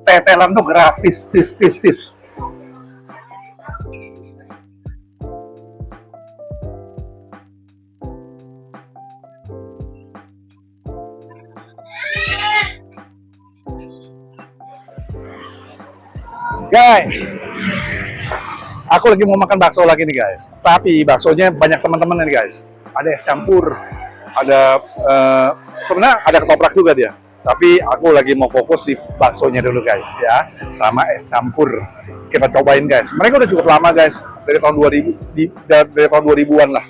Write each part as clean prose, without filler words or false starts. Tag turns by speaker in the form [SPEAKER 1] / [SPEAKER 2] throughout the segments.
[SPEAKER 1] tetelan tuh gratis, tis. Guys, aku lagi mau makan bakso lagi nih guys. Tapi baksonya banyak teman-teman nih guys. Ada es campur, ada sebenarnya ada ketoprak juga dia. Tapi aku lagi mau fokus di baksonya dulu guys ya, sama es campur. Kita cobain guys. Mereka udah cukup lama guys, dari tahun 2000 dari tahun 2000-an lah.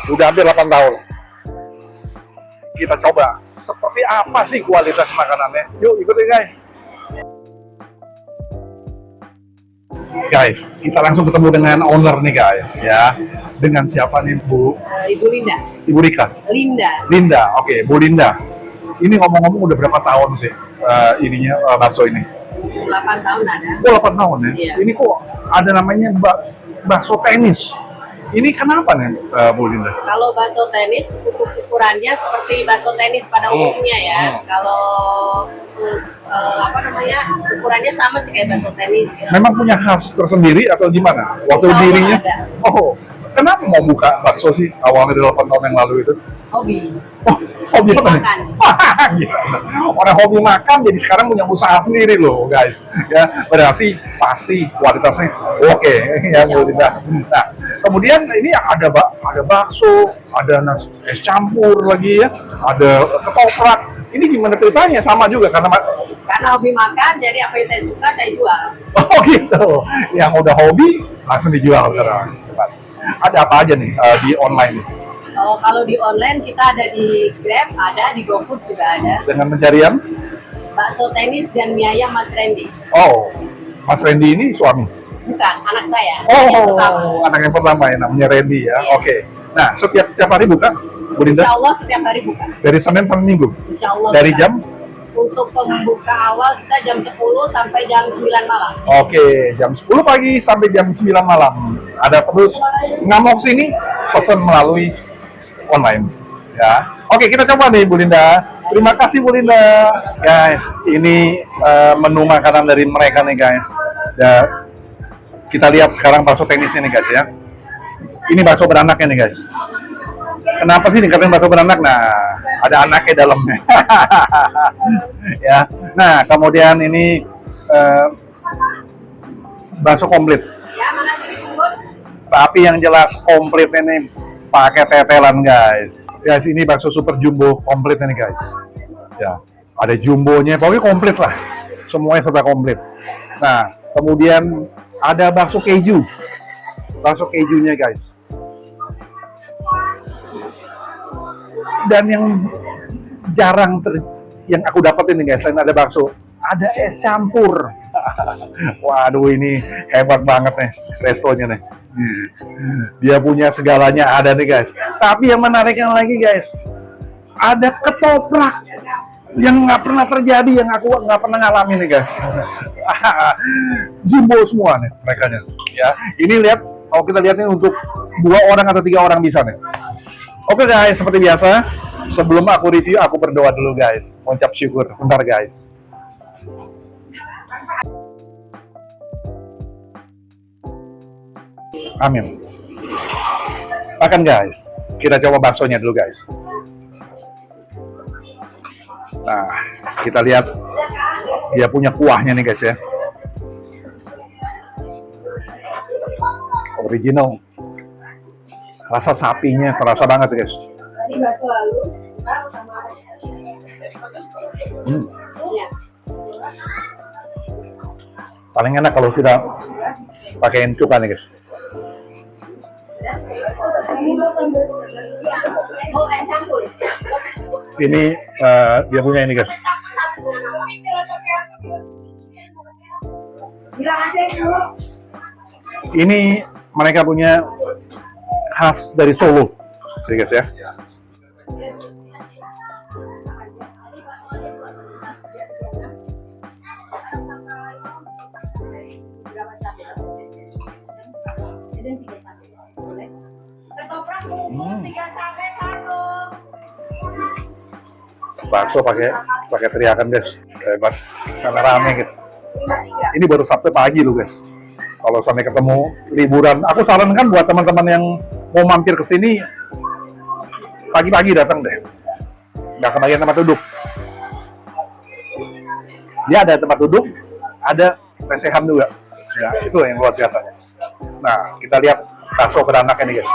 [SPEAKER 1] Udah hampir 8 tahun. Kita coba seperti apa sih kualitas makanannya. Yuk ikutin guys. Guys, kita langsung ketemu dengan owner nih guys, ya. Dengan siapa nih Bu?
[SPEAKER 2] Ibu Linda.
[SPEAKER 1] Ibu Rika. Linda, oke, Bu Linda. Ini ngomong-ngomong udah berapa tahun sih bakso ini?
[SPEAKER 2] 8 tahun ada.
[SPEAKER 1] Oh, 8 tahun ya?
[SPEAKER 2] Iya.
[SPEAKER 1] Ini kok ada namanya bakso tenis. Ini kenapa nih Bu Linda?
[SPEAKER 2] Kalau bakso tenis, untuk ukurannya seperti bakso tenis pada umumnya ya. Kalau ukurannya sama sih kayak bakso tenis. Ya.
[SPEAKER 1] Memang punya khas tersendiri atau gimana? Waktu
[SPEAKER 2] Insya Allah
[SPEAKER 1] dirinya?
[SPEAKER 2] ada.
[SPEAKER 1] Oh, kenapa mau buka bakso sih awalnya dari 8 tahun yang lalu itu?
[SPEAKER 2] Hobi.
[SPEAKER 1] Oh, hobi apa nih?
[SPEAKER 2] Makan.
[SPEAKER 1] Gila. Orang hobi makan jadi sekarang punya usaha sendiri loh guys. Ya, berarti pasti kualitasnya oke ya Bu Linda. Nah, kemudian ini ada bakso, ada es campur lagi ya, ada ketoprak. Ini gimana ceritanya? Sama juga karena
[SPEAKER 2] Karena hobi makan, jadi apa yang saya suka saya jual.
[SPEAKER 1] oh gitu. Yang udah hobi langsung dijual sekarang. Ada apa aja nih di online?
[SPEAKER 2] Kalau di online kita ada di Grab, ada di GoFood juga ada.
[SPEAKER 1] Dengan pencarian?
[SPEAKER 2] Bakso tenis dan mie ayam Mas Randy.
[SPEAKER 1] Oh, Mas Randy ini suami?
[SPEAKER 2] Bukan, anak saya. Yang pertama.
[SPEAKER 1] Anak yang pertama ya, namanya Randy ya.
[SPEAKER 2] Iya.
[SPEAKER 1] Oke. Nah, setiap hari buka, Bu Linda?
[SPEAKER 2] Insya Allah setiap hari buka.
[SPEAKER 1] Dari Senin sampai Minggu?
[SPEAKER 2] Insya Allah.
[SPEAKER 1] Dari
[SPEAKER 2] buka.
[SPEAKER 1] jam?
[SPEAKER 2] Untuk pembuka awal kita jam 10 sampai jam 9 malam.
[SPEAKER 1] Oke, jam 10 pagi sampai jam 9 malam. Ada terus nggak mau sini, pesan melalui online. Ya. Oke, kita coba nih Bu Linda. Terima kasih Bu Linda. Guys, ini menu makanan dari mereka nih guys. Ya, kita lihat sekarang bakso tenisnya nih guys ya. Ini bakso beranaknya nih guys. Kenapa sih dikatain bakso beranak? Nah, ada anaknya dalamnya. Ya. Nah, kemudian ini bakso komplit.
[SPEAKER 2] Ya, makasih dibungkus.
[SPEAKER 1] Tapi yang jelas komplit ini pakai tetelan guys. Guys, ini bakso super jumbo komplit ini guys. Ya, ada jumbonya, pokoknya komplit lah. Semuanya serba komplit. Nah, kemudian ada bakso keju. Bakso kejunya guys. Dan yang jarang yang aku dapetin nih guys, selain ada bakso, ada es campur. Waduh, ini hebat banget nih restonya nih. Dia punya segalanya ada nih guys. Tapi yang menariknya lagi guys, ada ketoprak yang nggak pernah terjadi, yang aku nggak pernah ngalamin nih guys. Jumbo semua nih mereka nya. Ya, ini lihat, kalau kita lihat ini untuk 2 orang atau 3 orang bisa nih. Oke guys, seperti biasa, sebelum aku review, aku berdoa dulu guys. Mengucap syukur. Bentar guys. Amin. Makan guys. Kita coba baksonya dulu guys. Nah, kita lihat dia punya kuahnya nih guys ya. Original. Rasa sapinya terasa banget guys.
[SPEAKER 2] Tadi bakso halus, sama ya.
[SPEAKER 1] Paling enak kalau kita pakaiin cuka nih guys.
[SPEAKER 2] Oh, es campur.
[SPEAKER 1] Ini dia punya ini guys.
[SPEAKER 2] Bilang aja dulu.
[SPEAKER 1] Ini mereka punya khas dari Solo, jadi guys ya. Bakso pakai teriakan guys, hebat, karena rame guys. Ini baru Sabtu pagi loh guys. Kalau sampai ketemu liburan, aku sarankan buat teman-teman yang mau mampir ke sini pagi-pagi datang deh. Nggak kebagian tempat duduk. Dia ada tempat duduk, ada lesehan juga. Ya, itu yang luar biasa. Nah, kita lihat bakso beranak ini guys.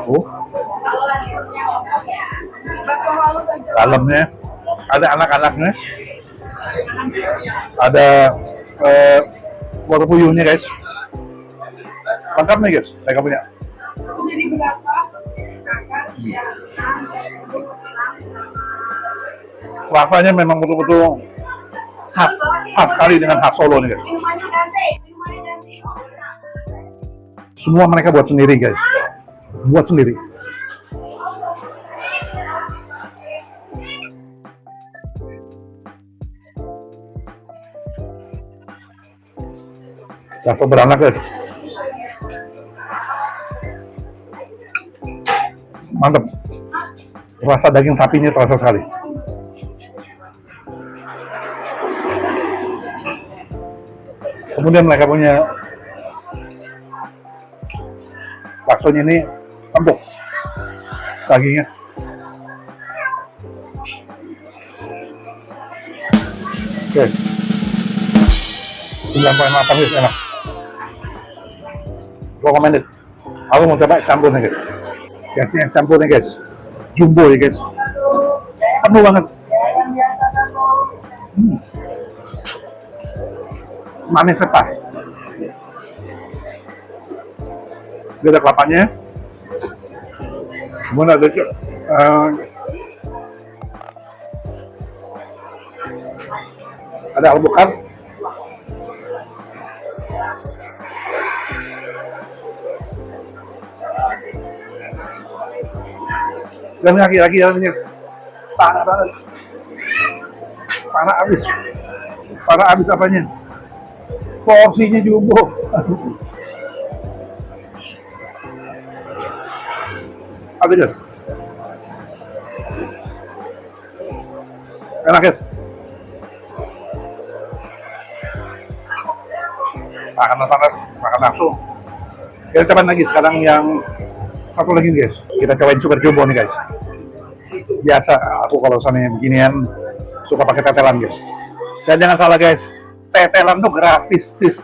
[SPEAKER 1] Oh, dalamnya ada anak-anaknya, ada water puyuhnya guys. Lengkap nih guys, mereka punya. Rasanya memang betul-betul khas sekali dengan khas Solo nih guys. Semua mereka buat sendiri guys, buat sendiri. Bakso beranak guys, mantap. Rasa daging sapinya terasa sekali. Kemudian mereka punya baksonya ini empuk dagingnya. Oke, 9,8 guys, enak. Recommended. Aku mau coba campur nih guys. Gasnya campur nih guys, jumbo ya guys, penuh banget. Manisnya pas. Dia ada kelapanya, kemudian ada alpukat, dan kaki-kaki dalamnya parah banget, parah abis apanya, porsinya jumbo. Ada guys, enak guys. Makan panas, makan langsung. Kita cobain lagi sekarang yang satu lagi guys. Kita cobain super jumbo nih guys. Biasa aku kalau misalnya beginian suka pakai tetelan guys. Dan jangan salah guys, tetelan tuh gratis, tis.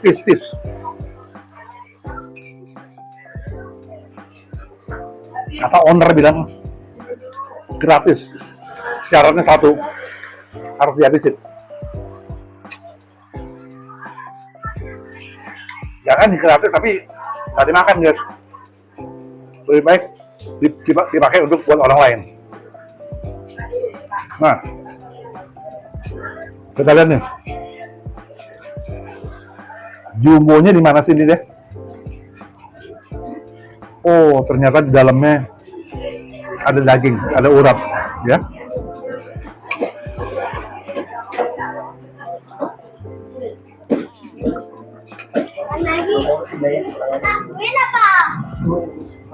[SPEAKER 1] Kata owner bilang gratis. Syaratnya satu, harus dihabisin. Jangan gratis tapi nggak dimakan guys. Lebih baik dipakai untuk buat orang lain. Nah, kita lihat nih, jumbonya di mana sih ini deh? Oh, ternyata di dalamnya ada daging, ada urap, ya.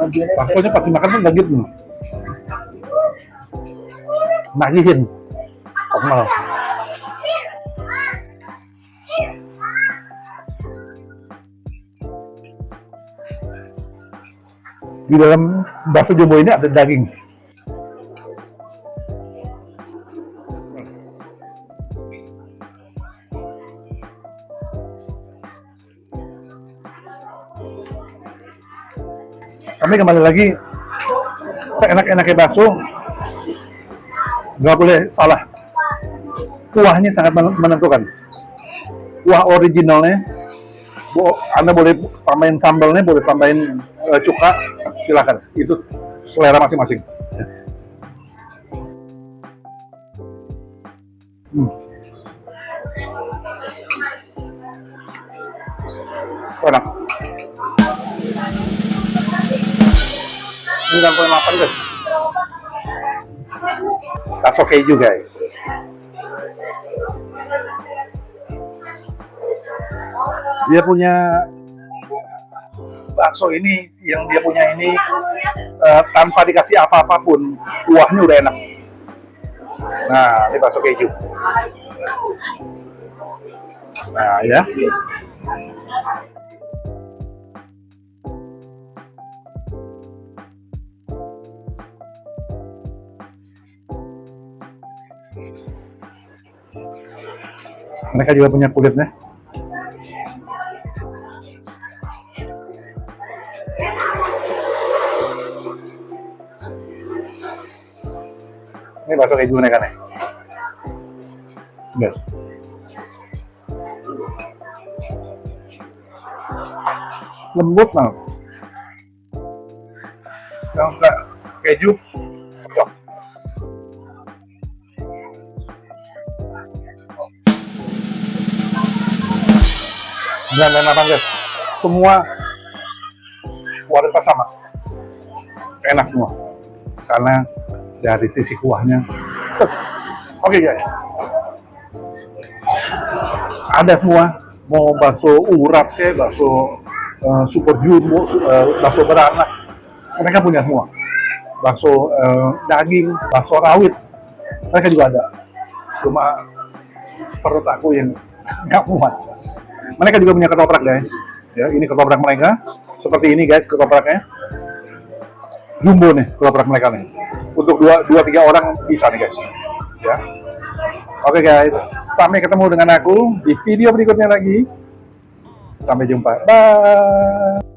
[SPEAKER 1] Baksonya pas dimakan kan daging nih, nagihin, optimal. Di dalam bakso jumbo ini ada daging. Kami kembali lagi, seenak-enaknya bakso, nggak boleh salah. Kuahnya sangat menentukan. Kuah originalnya, Anda boleh tambahin sambalnya, boleh tambahin cuka, silakan. Itu selera masing-masing. Enak. 9,8 guys. Bakso keju guys. Dia punya bakso ini yang dia punya ini tanpa dikasih apa-apapun, kuahnya udah enak. Nah, ini bakso keju. Nah, ya. Mereka juga punya kulitnya. Ini bakso keju mereka nih. Guys. Lembut banget. Yang suka keju, cocok. Dan apa guys? Semua kualitas sama, enak semua. Karena dari sisi kuahnya. Oke guys, ada semua. Mau bakso urat kayak bakso super jumbo, bakso beranak, mereka punya semua. Bakso daging, bakso rawit, mereka juga ada. Cuma perut aku yang nggak muat. Mereka juga punya ketoprak guys. Ya, ini ketoprak mereka. Seperti ini guys ketopraknya. Jumbo nih ketoprak mereka nih. Untuk 2-3 orang bisa nih guys. Ya. Oke guys, sampai ketemu dengan aku di video berikutnya lagi. Sampai jumpa. Bye.